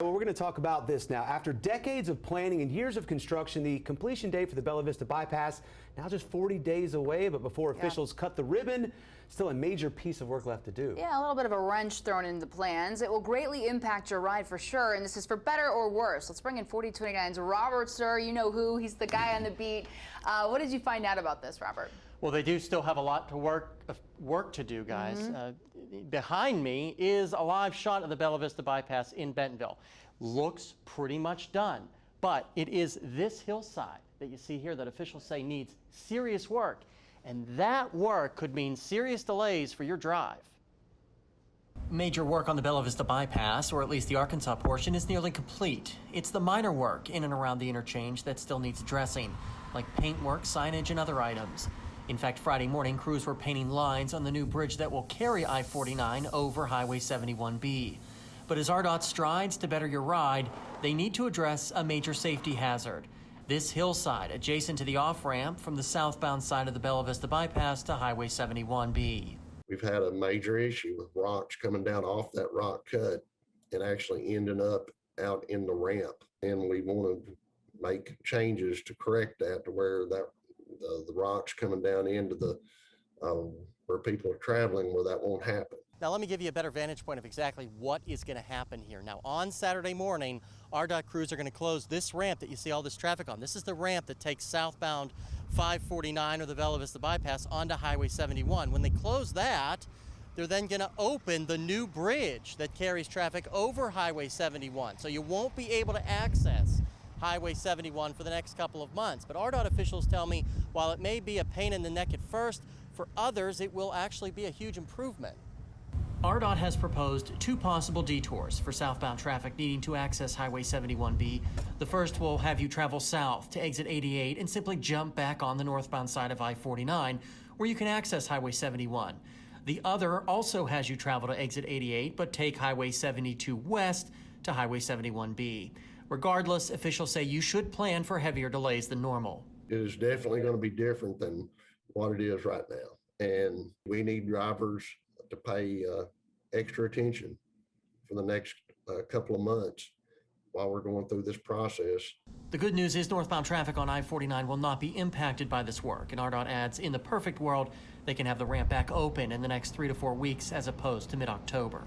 Well, we're going to talk about this now. After decades of planning and years of construction, the completion date for the Bella Vista bypass now just 40 days away. But before officials cut the ribbon, still a major piece of work left to do. Yeah, a little bit of a wrench thrown into the plans. It will greatly impact your ride for sure, and this is for better or worse. Let's bring in 4029's Robert Suhr. You know who? He's the guy on the beat. What did you find out about this, Robert? Well, they do still have a lot to work to do, guys. Behind me is a live shot of the Bella Vista bypass in Bentonville. Looks pretty much done, but it is this hillside that you see here that officials say needs serious work, and that work could mean serious delays for your drive. Major work on the Bella Vista bypass, or at least the Arkansas portion, is nearly complete. It's the minor work in and around the interchange that still needs addressing, like paintwork, signage, and other items. In fact, Friday morning, crews were painting lines on the new bridge that will carry I-49 over Highway 71B. But as RDOT strides to better your ride, they need to address a major safety hazard. This hillside adjacent to the off-ramp from the southbound side of the Bella Vista bypass to Highway 71B. We've had a major issue with rocks coming down off that rock cut and actually ending up out in the ramp. And we want to make changes to correct that to where that the rocks coming down into the where people are traveling, where that won't happen. Now let me give you a better vantage point of exactly what is going to happen here. Now on Saturday morning, RDOT crews are going to close this ramp that you see all this traffic on. This is the ramp that takes southbound 549 or the Bella Vista bypass onto Highway 71. When they close that, they're then going to open the new bridge that carries traffic over Highway 71. So you won't be able to access Highway 71 for the next couple of months. But RDOT officials tell me while it may be a pain in the neck at first, for others it will actually be a huge improvement. RDOT has proposed two possible detours for southbound traffic needing to access Highway 71B. The first will have you travel south to exit 88 and simply jump back on the northbound side of I-49, where you can access Highway 71. The other also has you travel to exit 88, but take Highway 72 west to Highway 71B. Regardless, officials say you should plan for heavier delays than normal. It is definitely going to be different than what it is right now. And we need drivers to pay extra attention for the next couple of months while we're going through this process. The good news is northbound traffic on I-49 will not be impacted by this work, and RDOT adds in the perfect world, they can have the ramp back open in the next 3 to 4 weeks as opposed to mid-October.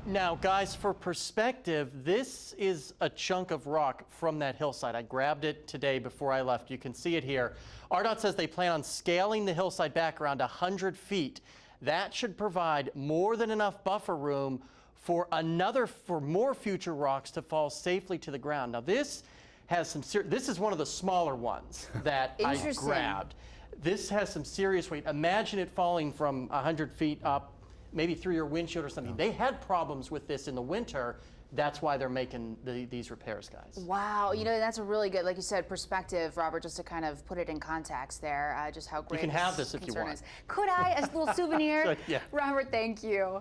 Now, guys, for perspective, this is a chunk of rock from that hillside. I grabbed it today before I left. You can see it here. RDOT says they plan on scaling the hillside back around 100 feet. That should provide more than enough buffer room for more future rocks to fall safely to the ground. Now, this has some this is one of the smaller ones that I grabbed. This has some serious weight. Imagine it falling from 100 feet up, maybe through your windshield or something. They had problems with this in the winter. That's why they're making these repairs, guys. Wow, you know, that's a really good, like you said, perspective, Robert, just to kind of put it in context there, just how great you can have this if you want. Could I, as a little souvenir? Yeah. Robert, thank you.